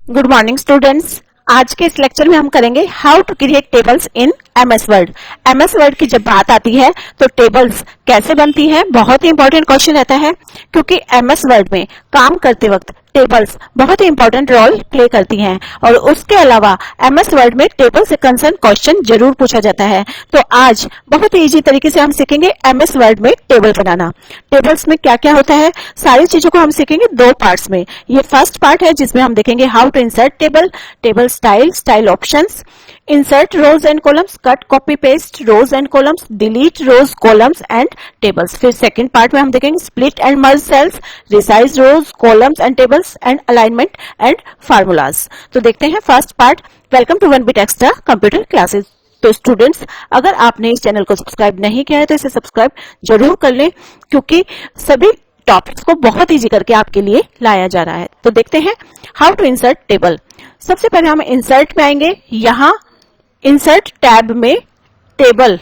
Good morning students. आज के इस लेक्चर में हम करेंगे how to create tables in MS Word. MS Word की जब बात आती है तो टेबल्स कैसे बनती है, बहुत ही इंपॉर्टेंट क्वेश्चन रहता है, क्योंकि एमएस वर्ड में काम करते वक्त टेबल्स बहुत ही इंपॉर्टेंट रोल प्ले करती हैं और उसके अलावा एमएस वर्ड में टेबल से कंसर्न क्वेश्चन जरूर पूछा जाता है। तो आज बहुत ही इजी तरीके से हम सीखेंगे एमएस वर्ड में टेबल बनाना। टेबल्स में क्या क्या होता है, सारी चीजों को हम सीखेंगे दो पार्ट्स में। ये फर्स्ट पार्ट है जिसमें हम देखेंगे how to insert table, table style, style options, insert rows and columns, cut copy paste rows and columns, delete rows columns and tables। फिर सेकंड पार्ट में हम देखेंगे split and merge cells, resize rows columns and tables and alignment and formulas। तो देखते हैं first part. Welcome to 1bit Extra computer classes. तो students, अगर आपने इस चैनल को सब्सक्राइब नहीं किया है तो इसे सब्सक्राइब जरूर कर लें, क्योंकि सभी टॉपिक्स को बहुत इजी करके आपके लिए लाया जा रहा है। तो देखते हैं हाउ टू इंसर्ट टेबल। सबसे पहले हम इंसर्ट में आएंगे, यहाँ इंसर्ट टैब में टेबल,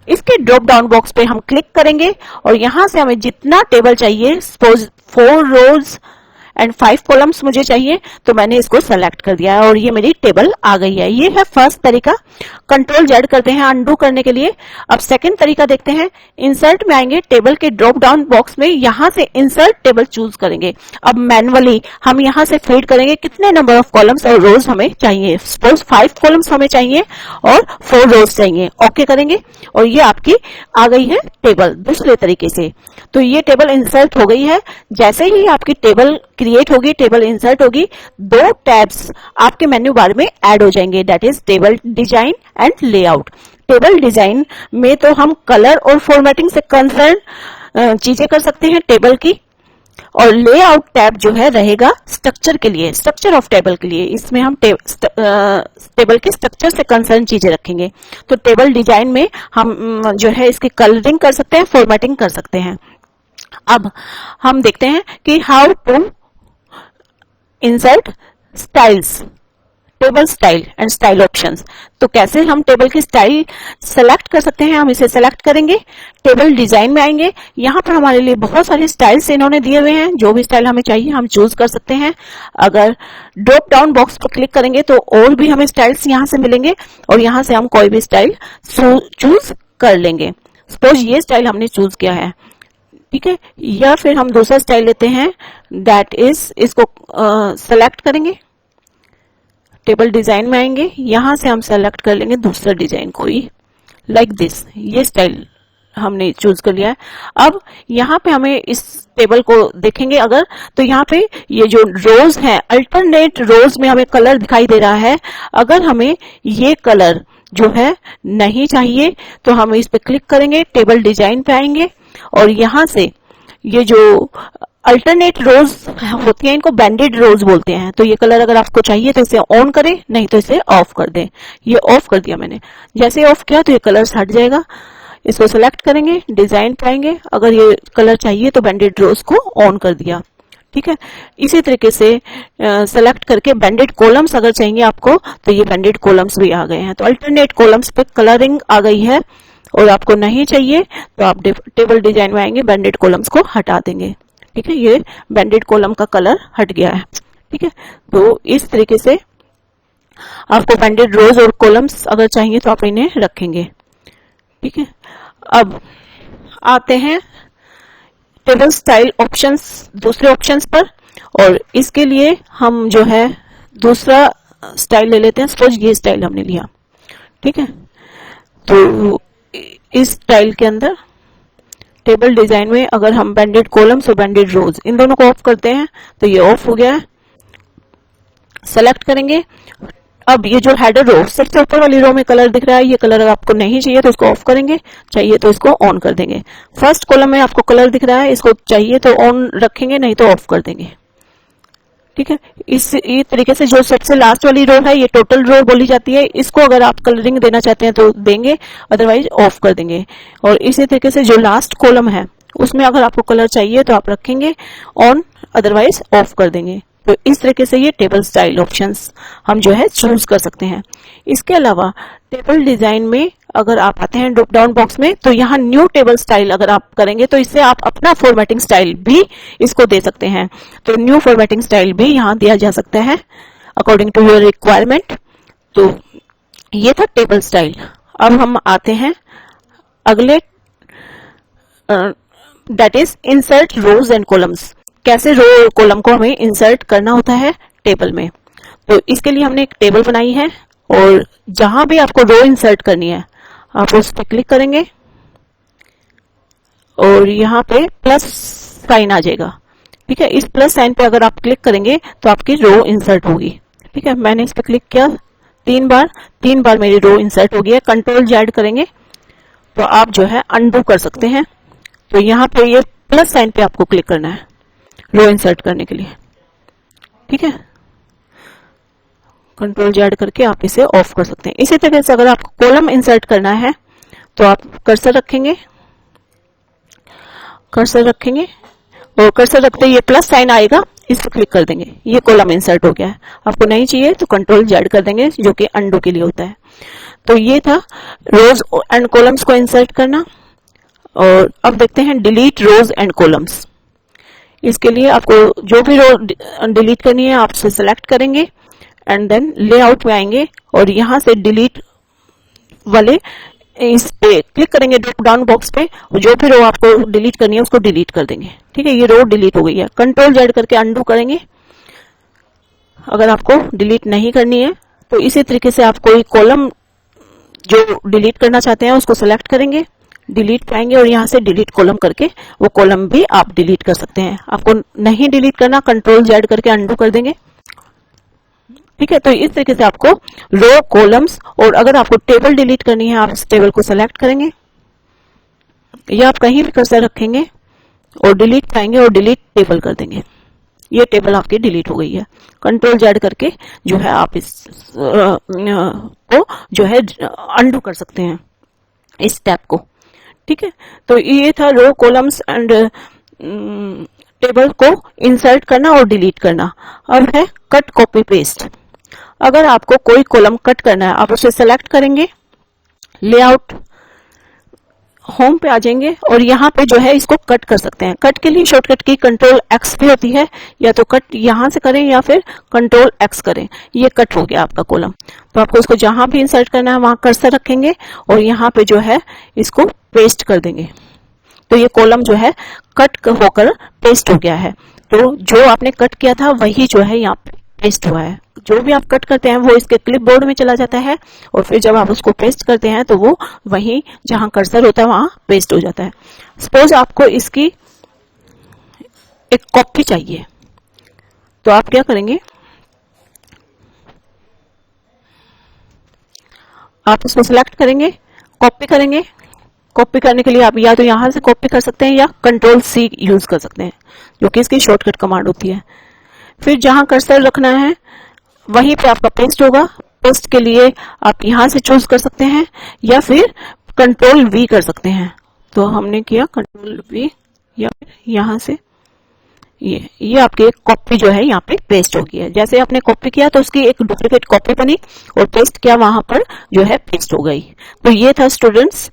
इसके ड्रॉप डाउन बॉक्स पे हम क्लिक करेंगे और यहां से हमें जितना टेबल चाहिए, सपोज 4 रोज एंड 5 कॉलम्स मुझे चाहिए, तो मैंने इसको सेलेक्ट कर दिया है और ये मेरी टेबल आ गई है। ये है फर्स्ट तरीका। कंट्रोल जेड करते हैं अनडू करने के लिए। अब सेकंड तरीका देखते हैं। इंसर्ट में आएंगे, टेबल के ड्रॉप डाउन बॉक्स में यहां से इंसर्ट टेबल चूज करेंगे। अब मैनुअली हम यहां से फीड करेंगे कितने नंबर ऑफ कॉलम्स और रोज हमें चाहिए। सपोज 5 कॉलम्स हमें चाहिए और 4 रोज चाहिए। ओके करेंगे और ये आपकी आ गई है टेबल दूसरे तरीके से। तो ये टेबल इंसर्ट हो गई है। जैसे ही आपकी टेबल क्रिएट होगी, टेबल इंसर्ट होगी, 2 टैब्स आपके मेन्यू बार में ऐड हो जाएंगे, that is table design and layout. Table design में तो हम कलर और फॉर्मेटिंग से कंसर्न चीजें कर सकते हैं टेबल की, और लेआउट टैब जो है रहेगा स्ट्रक्चर के लिए, स्ट्रक्चर ऑफ टेबल के लिए। इसमें हम टेबल के स्ट्रक्चर से कंसर्न चीजें रखेंगे। तो टेबल डिजाइन में हम जो है इसकी कलरिंग कर सकते हैं, फॉर्मेटिंग कर सकते हैं। अब हम देखते हैं कि how to insert styles, table style and style options. तो कैसे हम टेबल की स्टाइल सेलेक्ट कर सकते हैं, हम इसे सेलेक्ट करेंगे। टेबल डिजाइन में आएंगे, यहाँ पर हमारे लिए बहुत सारे स्टाइल्स इन्होंने दिए हुए हैं, जो भी स्टाइल हमें चाहिए हम चूज कर सकते हैं। अगर ड्रॉप डाउन बॉक्स पर क्लिक करेंगे तो और भी हमें स्टाइल्स यहाँ से मिलेंगे और यहाँ से हम कोई भी स्टाइल चूज कर लेंगे। सपोज ये स्टाइल हमने चूज किया है, ठीक है, या फिर हम दूसरा स्टाइल लेते हैं, दैट इज, इसको सेलेक्ट करेंगे। टेबल डिजाइन में आएंगे, यहां से हम सेलेक्ट कर लेंगे दूसरा डिजाइन कोई, लाइक दिस। ये स्टाइल हमने चूज कर लिया है। अब यहाँ पे हमें इस टेबल को देखेंगे अगर, तो यहाँ पे ये जो रोज है, अल्टरनेट रोज में हमें कलर दिखाई दे रहा है। अगर हमें ये कलर जो है नहीं चाहिए तो हम इस पे क्लिक करेंगे, टेबल डिजाइन पे आएंगे और यहां से ये जो अल्टरनेट रोज होती है, इनको बैंडेड रोज बोलते हैं। तो ये कलर अगर आपको चाहिए तो इसे ऑन करें, नहीं तो इसे ऑफ कर दें। ये ऑफ कर दिया मैंने। जैसे ऑफ किया तो ये कलर हट जाएगा। इसको सेलेक्ट करेंगे, डिजाइन पाएंगे, अगर ये कलर चाहिए तो बैंडेड रोज को ऑन कर दिया, ठीक है। इसी तरीके से सेलेक्ट करके बैंडेड कॉलम्स अगर चाहिए आपको तो ये बैंडेड कॉलम्स भी आ गए हैं। तो अल्टरनेट कॉलम्स पे कलरिंग आ गई है और आपको नहीं चाहिए तो आप टेबल डिजाइन में आएंगे, बैंडेड कॉलम्स को हटा देंगे, ठीक है। ये बैंडेड कॉलम का कलर हट गया है, ठीक है। तो इस तरीके से आपको बैंडेड रोज और कॉलम्स अगर चाहिए तो आप इन्हें रखेंगे, ठीक है। अब आते हैं टेबल स्टाइल ऑप्शंस, दूसरे ऑप्शंस पर, और इसके लिए हम जो है दूसरा स्टाइल ले लेते हैं। सपोज ये स्टाइल हमने लिया, ठीक है। तो इस स्टाइल के अंदर टेबल डिजाइन में अगर हम बैंडेड कॉलम्स और बैंडेड रोज इन दोनों को ऑफ करते हैं तो ये ऑफ हो गया है। सेलेक्ट करेंगे। अब ये जो हेडर रो, सबसे ऊपर वाली रो में कलर दिख रहा है, ये कलर अगर आपको नहीं चाहिए तो इसको ऑफ करेंगे, चाहिए तो इसको ऑन कर देंगे। फर्स्ट कॉलम में आपको कलर दिख रहा है, इसको चाहिए तो ऑन रखेंगे, नहीं तो ऑफ कर देंगे, ठीक है। इस तरीके से जो सबसे लास्ट वाली रो है, ये टोटल रो बोली जाती है, इसको अगर आप कलरिंग देना चाहते हैं तो देंगे, अदरवाइज ऑफ कर देंगे। और इसी तरीके से जो लास्ट कॉलम है उसमें अगर आपको कलर चाहिए तो आप रखेंगे ऑन, अदरवाइज ऑफ कर देंगे। तो इस तरीके से ये टेबल स्टाइल ऑप्शंस हम जो है चूज कर सकते हैं। इसके अलावा टेबल डिजाइन में अगर आप आते हैं ड्रॉप डाउन बॉक्स में, तो यहाँ न्यू टेबल स्टाइल अगर आप करेंगे तो इससे आप अपना फॉर्मेटिंग स्टाइल भी इसको दे सकते हैं। तो न्यू फॉर्मेटिंग स्टाइल भी यहाँ दिया जा सकता है। According to your requirement. तो ये था टेबल स्टाइल। अब हम आते हैं अगले, that is insert rows and columns. कैसे रो और कॉलम को हमें इंसर्ट करना होता है टेबल में। तो इसके लिए हमने एक टेबल बनाई है और जहां भी आपको रो इंसर्ट करनी है आप उस पर क्लिक करेंगे और यहाँ पे प्लस साइन आ जाएगा। ठीक है, इस प्लस साइन पे अगर आप क्लिक करेंगे तो आपकी रो इंसर्ट होगी। ठीक है, मैंने इस पे क्लिक किया 3 बार मेरी रो इंसर्ट हो गई है। कंट्रोल जेड करेंगे तो आप जो है अनडू कर सकते हैं। तो यहाँ पे ये प्लस साइन पे आपको क्लिक करना है रो इंसर्ट करने के लिए। ठीक है, कंट्रोल जेड करके आप इसे ऑफ कर सकते हैं। इसी तरह से अगर आपको कॉलम इंसर्ट करना है तो आप कर्सर रखेंगे और कर्सर रखते ये प्लस साइन आएगा, इस पर क्लिक कर देंगे, ये कॉलम इंसर्ट हो गया है। आपको नहीं चाहिए तो कंट्रोल जेड कर देंगे, जो कि अनडू के लिए होता है। तो ये था रोज एंड कॉलम्स को इंसर्ट करना। और अब देखते हैं डिलीट रोज एंड कॉलम्स। इसके लिए आपको जो भी रो डिलीट करनी है आप उसे सेलेक्ट करेंगे एंड देन लेआउट में आएंगे और यहां से डिलीट वाले इस पे क्लिक करेंगे ड्रॉप डाउन बॉक्स पे, जो भी रो आपको डिलीट करनी है उसको डिलीट कर देंगे। ठीक है, ये रो डिलीट हो गई है। कंट्रोल जेड करके अनडू करेंगे अगर आपको डिलीट नहीं करनी है। तो इसी तरीके से आप कोई कॉलम जो डिलीट करना चाहते हैं उसको सेलेक्ट करेंगे, डिलीट पाएंगे और यहाँ से डिलीट कॉलम करके वो कॉलम भी आप डिलीट कर सकते हैं। आपको नहीं डिलीट करना, कंट्रोल जेड करके अनडू कर देंगे। ठीक है, तो इस तरीके से आपको रो, कॉलम्स और अगर आपको टेबल डिलीट करनी है आप इस टेबल को सेलेक्ट करेंगे या आप कहीं भी कर्सर रखेंगे और डिलीट पाएंगे और डिलीट टेबल कर देंगे। ये टेबल आपकी डिलीट हो गई है। कंट्रोल जेड करके जो है आप इस को जो है अनडू कर सकते हैं इस टैब को। ठीक है, तो ये था रो, कॉलम्स एंड टेबल को इंसर्ट करना और डिलीट करना। अब है कट, कॉपी, पेस्ट। अगर आपको कोई कॉलम कट करना है आप उसे सेलेक्ट करेंगे, लेआउट, होम पे आ जाएंगे और यहाँ पे जो है इसको कट कर सकते हैं। कट के लिए शॉर्टकट की कंट्रोल एक्स भी होती है, या तो कट यहाँ से करें या फिर कंट्रोल एक्स करें। ये कट हो गया आपका कॉलम। तो आपको इसको जहां भी इंसर्ट करना है वहां कर्सर रखेंगे और यहाँ पे जो है इसको पेस्ट कर देंगे। तो ये कॉलम जो है कट होकर पेस्ट हो गया है। तो जो आपने कट किया था वही जो है यहाँ पे पेस्ट हुआ है। जो भी आप कट करते हैं वो इसके क्लिपबोर्ड में चला जाता है और फिर जब आप उसको पेस्ट करते हैं तो वो वहीं जहां कर्सर होता है वहां पेस्ट हो जाता है। सपोज आपको इसकी एक कॉपी चाहिए तो आप क्या करेंगे, आप इसको सिलेक्ट करेंगे, कॉपी करेंगे। कॉपी करने के लिए आप या तो यहां से कॉपी कर सकते हैं या कंट्रोल सी यूज कर सकते हैं, जो कि इसकी शॉर्टकट कमांड होती है। फिर जहां कर्सर रखना है वहीं पे आपका पेस्ट होगा। पेस्ट के लिए आप यहां से चूज कर सकते हैं या फिर कंट्रोल वी कर सकते हैं। तो हमने किया कंट्रोल वी या फिर यहां से ये आपकी एक कॉपी जो है यहाँ पे पेस्ट हो गई है। जैसे आपने कॉपी किया तो उसकी एक डुप्लीकेट कॉपी बनी और पेस्ट किया वहां पर जो है पेस्ट हो गई। तो ये था students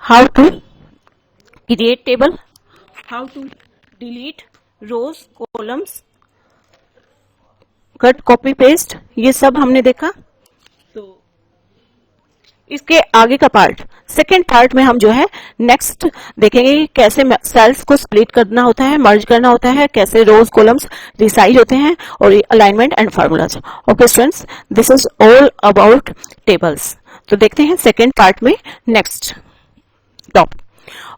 how to create table, how to delete rows, columns, cut, copy, paste, ये सब हमने देखा। तो इसके आगे का पार्ट, सेकेंड पार्ट में हम जो है नेक्स्ट देखेंगे कि कैसे सेल्स को स्प्लिट करना होता है, मर्ज करना होता है, कैसे रोज, कॉलम्स रिसाइज होते हैं और alignment and formulas. Okay students, this is all about tables. तो देखते हैं सेकेंड पार्ट में नेक्स्ट टॉपिक।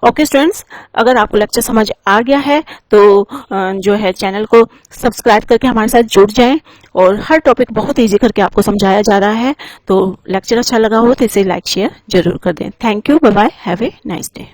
ओके स्टूडेंट्स, अगर आपको लेक्चर समझ आ गया है तो जो है चैनल को सब्सक्राइब करके हमारे साथ जुड़ जाएं और हर टॉपिक बहुत इजी करके आपको समझाया जा रहा है। तो लेक्चर अच्छा लगा हो तो इसे लाइक शेयर जरूर कर दें। Thank you, bye bye, have a nice day.